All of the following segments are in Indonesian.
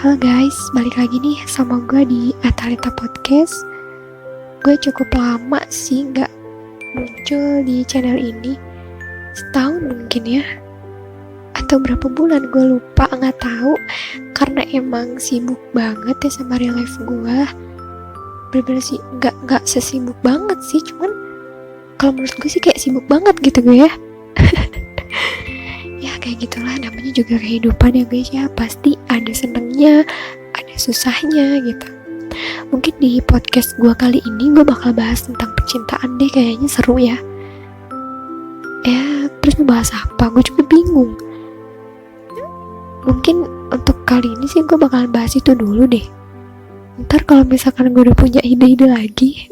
Halo guys, balik lagi nih sama gue di Atalita Podcast. Gue cukup lama sih gak muncul di channel ini, setahun mungkin ya, atau berapa bulan gue lupa, gak tahu. Karena emang sibuk banget ya sama real life gue. Bener-bener sih gak sesibuk banget sih, cuman kalau menurut gue sih kayak sibuk banget gitu gue ya. Ya kayak gitulah, namanya juga kehidupan ya guys ya, pasti ada senengnya, ada susahnya gitu. Mungkin di podcast gue kali ini gue bakal bahas tentang percintaan deh, kayaknya seru ya. Ya terus mau bahas apa, gue juga bingung. Mungkin untuk kali ini sih gue bakal bahas itu dulu deh. Ntar kalau misalkan gue udah punya ide-ide lagi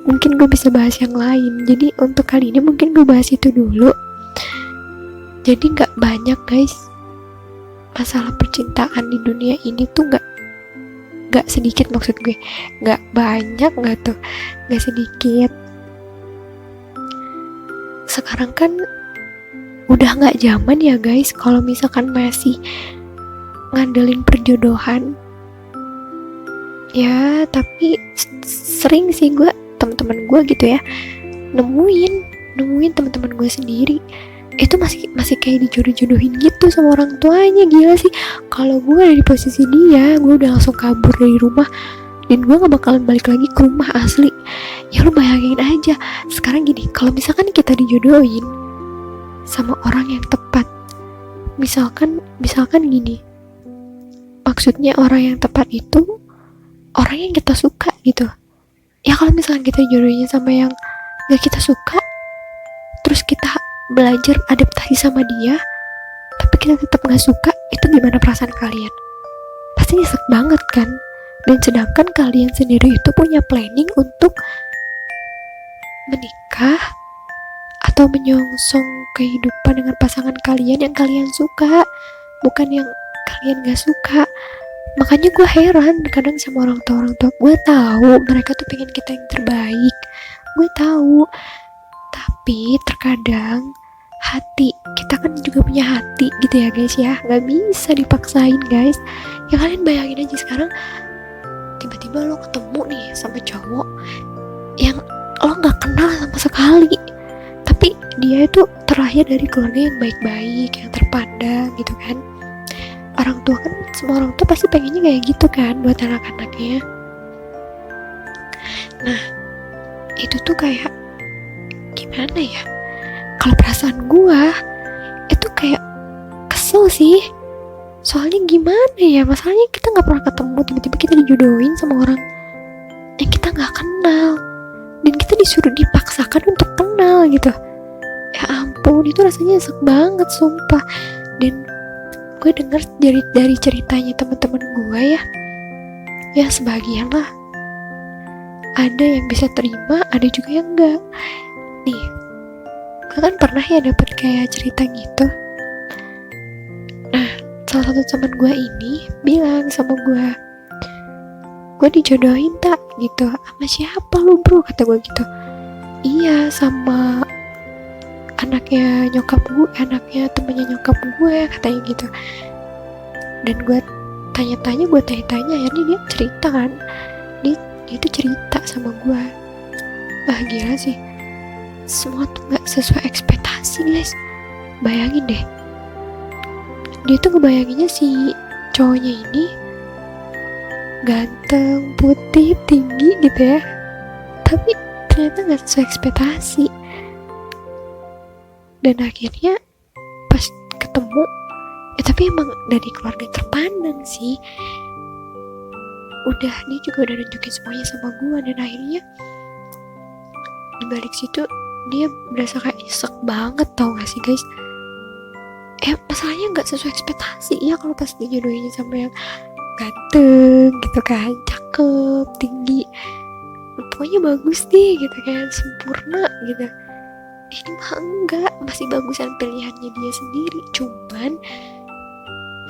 mungkin gue bisa bahas yang lain. Jadi untuk kali ini mungkin gue bahas itu dulu. Jadi gak banyak guys, masalah percintaan di dunia ini tuh gak sedikit, maksud gue gak banyak, gak sedikit. Sekarang kan udah gak zaman ya guys kalau misalkan masih ngandelin perjodohan. Ya tapi sering sih gue, teman-teman gue gitu ya, nemuin teman-teman gue sendiri itu masih kayak dijodoh-jodohin gitu sama orang tuanya. Gila sih, kalau gue ada di posisi dia, gue udah langsung kabur dari rumah dan gue gak bakalan balik lagi ke rumah asli. Ya lu bayangin aja sekarang gini, kalau misalkan kita dijodohin sama orang yang tepat, misalkan gini, maksudnya orang yang tepat itu orang yang kita suka gitu ya. Kalau misalkan kita jodohinnya sama yang gak kita suka, terus kita belajar adaptasi sama dia tapi kita tetap gak suka, itu gimana perasaan kalian? Pasti nyesek banget kan. Dan sedangkan kalian sendiri itu punya planning untuk menikah atau menyongsong kehidupan dengan pasangan kalian yang kalian suka, bukan yang kalian gak suka. Makanya gue heran kadang sama orang tua gue. Tahu mereka tuh pengen kita yang terbaik, gue tahu, tapi terkadang hati kita kan juga punya hati gitu ya guys ya, nggak bisa dipaksain guys. Ya kalian bayangin aja sekarang tiba-tiba lo ketemu nih sama cowok yang lo nggak kenal sama sekali, tapi dia itu terlahir dari keluarga yang baik-baik, yang terpandang gitu kan. Orang tua kan, semua orang tua pasti pengennya kayak gitu kan buat anak-anaknya. Nah itu tuh kayak gimana ya, kalau perasaan gue itu kayak kesel sih. Soalnya gimana ya, masalahnya kita gak pernah ketemu, tiba-tiba kita dijodohin sama orang yang kita gak kenal dan kita disuruh dipaksakan untuk kenal gitu. Ya ampun, itu rasanya nyesek banget sumpah. Dan gue denger dari ceritanya teman-teman gue ya sebagian lah, ada yang bisa terima, ada juga yang enggak. Nih, gue kan pernah ya dapet kayak cerita gitu. Nah, salah satu teman gue ini bilang sama gue dijodohin tak gitu. Sama siapa lu bro, kata gue gitu. Iya, sama anaknya temennya nyokap gue, katanya gitu. Dan gue tanya-tanya, akhirnya dia cerita kan, dia itu cerita sama gue. Gila sih, semua tuh gak sesuai ekspektasi guys. Bayangin deh, dia tuh ngebayanginnya si cowoknya ini ganteng, putih, tinggi gitu ya, tapi ternyata gak sesuai ekspektasi. Dan akhirnya pas ketemu tapi emang dari keluarga terpandang sih. Dia juga udah nunjukin semuanya sama gue, dan akhirnya dibalik situ dia berasa kayak nyesek banget, tau gak sih guys. Masalahnya gak sesuai ekspektasi ya kalau pas dijodohinnya sama yang ganteng gitu kan, cakep, tinggi, pokoknya bagus deh gitu kan, sempurna gitu. Ini mah enggak, masih bagusan pilihannya dia sendiri. Cuman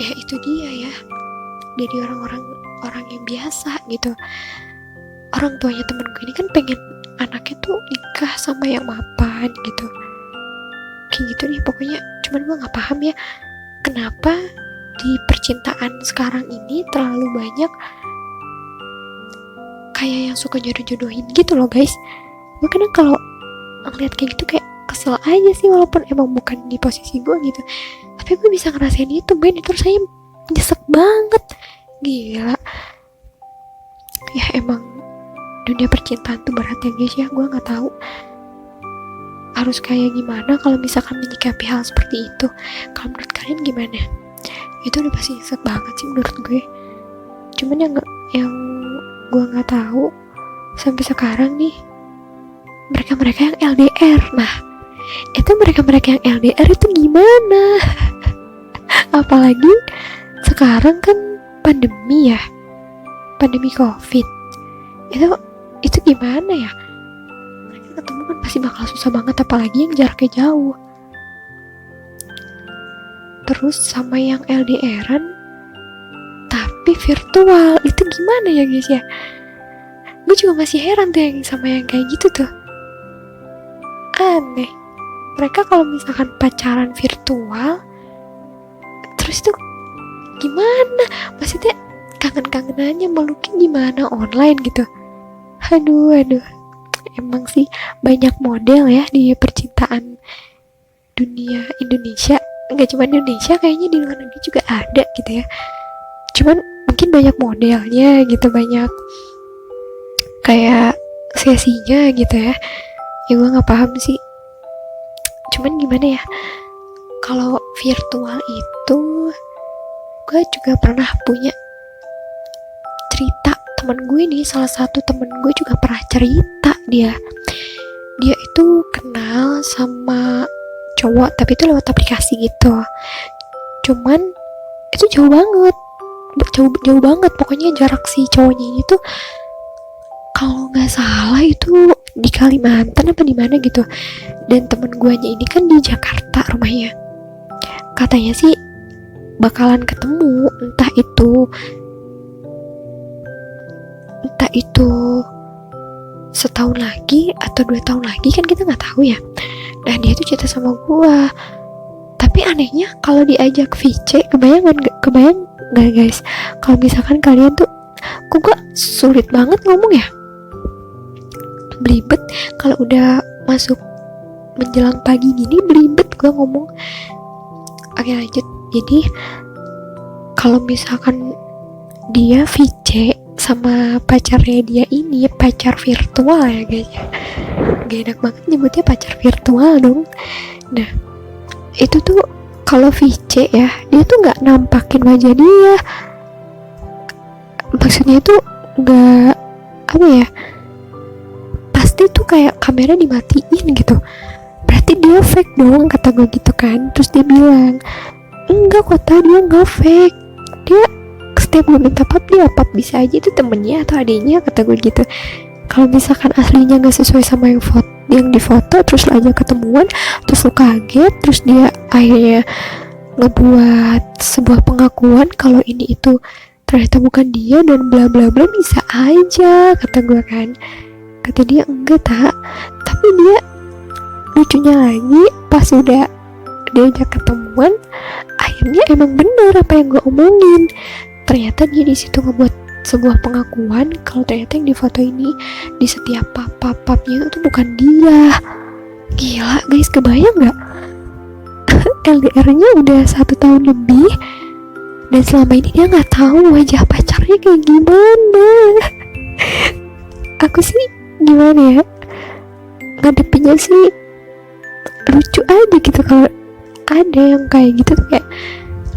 ya itu dia ya, jadi orang yang biasa gitu. Orang tuanya temen gue ini kan pengen anaknya tuh nikah sama yang mapan gitu, kayak gitu nih pokoknya. Cuman gue gak paham ya, kenapa di percintaan sekarang ini terlalu banyak kayak yang suka jodoh-jodohin gitu loh guys. Gue kadang kalau ngeliat kayak gitu kayak kesel aja sih, walaupun emang bukan di posisi gue gitu, tapi gue bisa ngerasain itu men. Itu rasanya nyesek banget, gila ya. Emang dunia percintaan tuh berat ya guys ya. Gue nggak tahu harus kayak gimana kalau misalkan menyikapi hal seperti itu. Kalau menurut kalian gimana? Itu udah pasti nyesek banget sih menurut gue. Cuman yang gue nggak tahu sampai sekarang nih, mereka yang LDR. Nah, itu mereka yang LDR itu gimana? Apalagi sekarang kan pandemi ya, pandemi COVID. Itu gimana ya? Mereka ketemu kan pasti bakal susah banget, apalagi yang jaraknya jauh. Terus sama yang LDR-an tapi virtual, itu gimana ya guys ya? Gue juga masih heran tuh yang sama yang kayak gitu tuh. Aneh. Mereka kalau misalkan pacaran virtual, terus tuh gimana? Maksudnya kangen-kangenannya meluknya gimana online gitu? Aduh. Emang sih banyak model ya di percintaan dunia Indonesia. Nggak cuma di Indonesia, kayaknya di luar negeri juga ada gitu ya. Cuman mungkin banyak modelnya gitu, banyak kayak sesinya gitu ya. Ya gue nggak paham sih. Cuman gimana ya, kalau virtual itu gue juga pernah punya cerita. Temen gue nih, salah satu temen gue juga pernah cerita, dia itu kenal sama cowok tapi itu lewat aplikasi gitu. Cuman itu jauh banget pokoknya jarak si cowoknya ini tuh, kalau nggak salah itu di Kalimantan apa di mana gitu. Dan temen guanya ini kan di Jakarta rumahnya. Katanya sih bakalan ketemu, entah itu setahun lagi atau 2 tahun lagi, kan kita nggak tahu ya. Nah dia tuh cerita sama gua, tapi anehnya kalau diajak VC, kebayang nggak guys, kalau misalkan kalian tuh, kok gua sulit banget ngomong ya, belibet kalau udah masuk menjelang pagi gini, belibet gue ngomong. Oke lanjut. Jadi kalau misalkan dia VC sama pacarnya dia ini, pacar virtual ya guys ya, gak enak banget nyebutnya pacar virtual dong. Nah itu tuh kalau VC ya, dia tuh gak nampakin wajah dia, maksudnya itu gak, apa ya, pasti tuh kayak kamera dimatiin gitu. Berarti dia fake dong, kata gue gitu kan. Terus dia bilang, enggak kota, dia gak fake, dia setiap gue minta pap dia pap, bisa aja itu temennya atau adiknya, kata gue gitu. Kalau misalkan aslinya gak sesuai sama yang di foto, terus lo aja ketemuan, terus lo kaget, terus dia akhirnya ngebuat sebuah pengakuan kalau ini itu ternyata bukan dia dan bla bla bla, bisa aja, kata gue kan. Kata dia enggak tapi dia lucunya lagi pas udah diajak ketemuan, akhirnya emang bener apa yang gue omongin. Ternyata dia di situ ngebuat sebuah pengakuan kalau ternyata yang di foto ini di setiap papnya itu bukan dia. Gila guys, kebayang nggak? LDR-nya udah 1 tahun lebih dan selama ini dia nggak tahu wajah pacarnya kayak gimana. Aku sih gimana ya, ngadepinnya sih lucu aja gitu. Kalau ada yang kayak gitu tuh kayak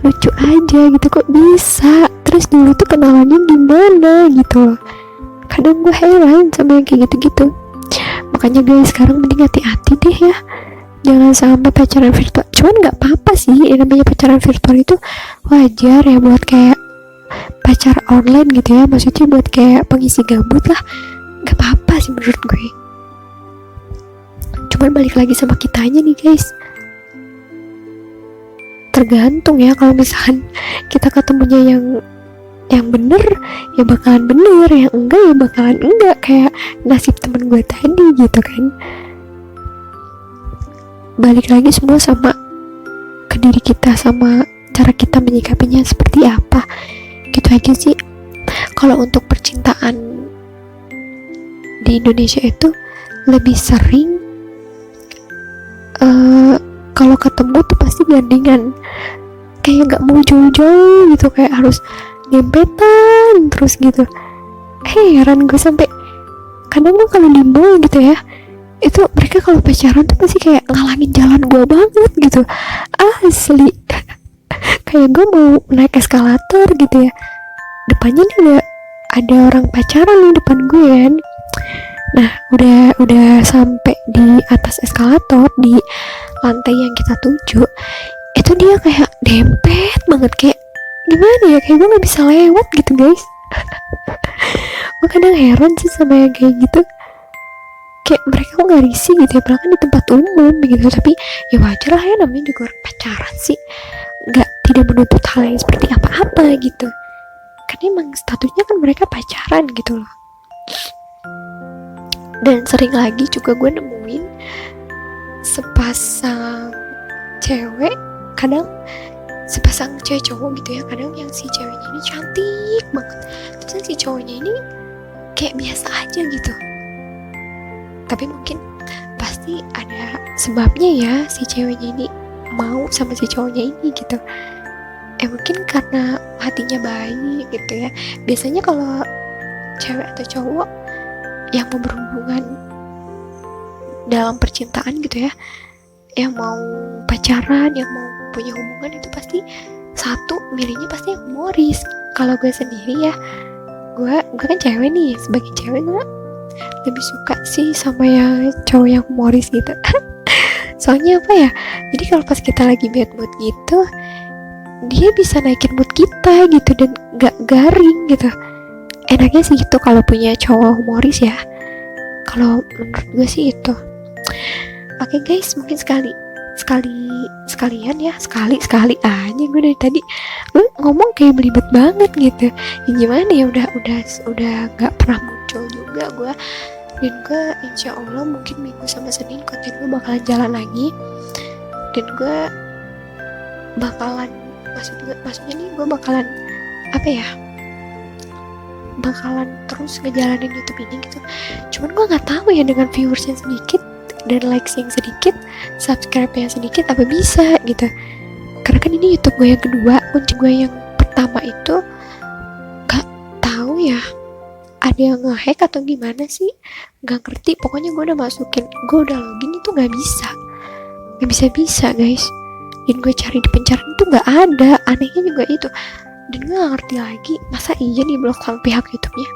lucu aja gitu, kok bisa, terus dulu tuh kenalannya gimana gitu. Kadang gue heran sama yang kayak gitu-gitu. Makanya guys, sekarang mending hati-hati deh ya, jangan sampai pacaran virtual. Cuman gak apa-apa sih, yang namanya pacaran virtual itu wajar ya, buat kayak pacar online gitu ya, maksudnya buat kayak pengisi gabut lah, gak apa-apa sih menurut gue. Cuman balik lagi sama kitanya nih guys, tergantung ya. Kalau misalkan kita ketemunya yang bener ya bakalan bener, yang enggak ya bakalan enggak, kayak nasib temen gue tadi gitu kan. Balik lagi semua sama ke diri kita, sama cara kita menyikapinya seperti apa. Gitu aja sih. Kalau untuk percintaan di Indonesia itu lebih sering kalau ketemu tuh pasti gandengan, kayak gak mau jauh-jauh gitu, kayak harus dempetan terus gitu. Heran gue, sampai kadang gue kalau di mall gitu ya, itu mereka kalau pacaran tuh pasti kayak ngalangin jalan gue banget gitu, asli. Kayak gue mau naik eskalator gitu ya, depannya nih ada orang pacaran nih depan gue kan. Nah udah sampai di atas eskalator di lantai yang kita tuju, itu dia kayak dempet banget, kayak gimana ya, kayak gue nggak bisa lewat gitu guys. Gue kadang heran sih sama yang kayak gitu, kayak mereka kok nggak risih gitu ya, padahal kan di tempat umum gitu. Tapi ya wajar lah ya, namanya juga orang pacaran sih, tidak menuntut hal yang seperti apa-apa gitu, karena emang statusnya kan mereka pacaran gitu loh. Dan sering lagi juga gue nemuin sepasang cewek, kadang sepasang cewek cowok gitu ya, kadang yang si ceweknya ini cantik banget, terus yang si cowoknya ini kayak biasa aja gitu. Tapi mungkin pasti ada sebabnya ya si ceweknya ini mau sama si cowoknya ini gitu. Mungkin karena hatinya baik gitu ya. Biasanya kalau cewek atau cowok yang mau berhubungan dalam percintaan gitu ya, yang mau pacaran, yang mau punya hubungan, itu pasti satu milihnya pasti yang humoris. Kalau gue sendiri ya, gue kan cewek nih, sebagai cewek gue lebih suka sih sama yang cowok yang humoris gitu. Soalnya apa ya, jadi kalau pas kita lagi bad mood gitu, dia bisa naikin mood kita gitu dan gak garing gitu. Enaknya sih gitu kalau punya cowok humoris ya, kalau menurut gue sih itu. Oke guys, mungkin sekali aja gue dari tadi gue ngomong kayak belibet banget gitu ya. Gimana ya, udah gak pernah muncul juga gue. Dan gue insya Allah mungkin Minggu sama Senin konten gue bakalan jalan lagi, dan gue bakalan maksudnya nih gue bakalan bakalan terus ngejalanin YouTube ini gitu. Cuman gue nggak tahu ya, dengan viewers yang sedikit dan likes yang sedikit, subscribe yang sedikit, apa bisa gitu. Karena kan ini YouTube gue yang kedua, kunci gue yang pertama itu nggak tahu ya, ada yang nge-hack atau gimana sih, nggak ngerti. Pokoknya gue udah masukin, gue udah login itu nggak bisa guys. Dan gue cari di pencarian itu nggak ada, anehnya juga itu. Dan gue gak ngerti lagi, masa iya di blok sama pihak YouTube-nya?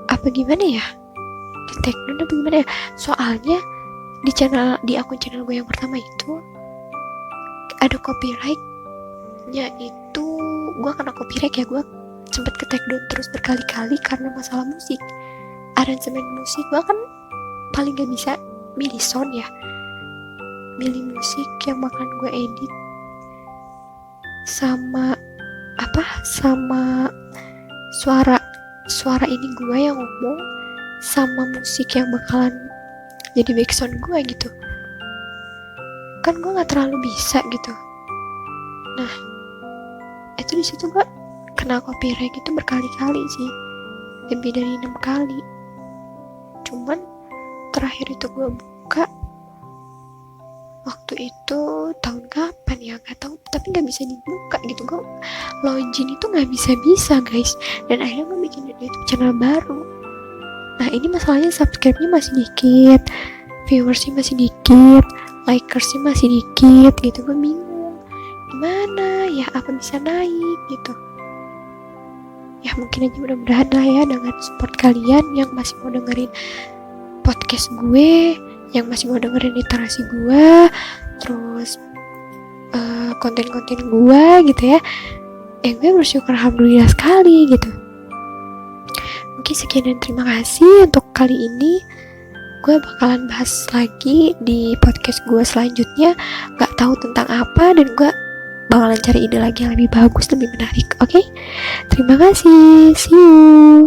Apa gimana ya? Di take down apa gimana ya? Soalnya di akun channel gue yang pertama itu ada copyright-nya itu, gue kena copyright ya, gue sempet ke take down terus berkali-kali karena masalah musik. Aransemen musik gue kan paling gak bisa milih sound ya, milih musik yang bakalan gue edit sama suara ini gue yang ngomong, sama musik yang bakalan jadi backsound gue gitu. Kan gue nggak terlalu bisa gitu. Nah itu di situ gue kena copyright itu berkali-kali sih, lebih dari 6 kali. Cuman terakhir itu gue buka waktu itu tahun kapan ya, nggak tahu, tapi nggak bisa dibuka gitu. Gue login itu nggak bisa guys, dan akhirnya gue bikin YouTube channel baru. Nah ini masalahnya subscribe-nya masih dikit, viewersnya masih dikit, likersnya masih dikit gitu. Gue bingung gimana ya, apa bisa naik gitu ya. Mungkin aja, mudah-mudahan lah ya, dengan support kalian yang masih mau dengerin podcast gue, yang masih mau dengerin literasi gue, terus konten-konten gue gitu ya. Gue bersyukur alhamdulillah sekali gitu. Mungkin sekian dan terima kasih untuk kali ini. Gue bakalan bahas lagi di podcast gue selanjutnya, gak tahu tentang apa, dan gue bakalan cari ide lagi yang lebih bagus, lebih menarik. Oke? Terima kasih, see you.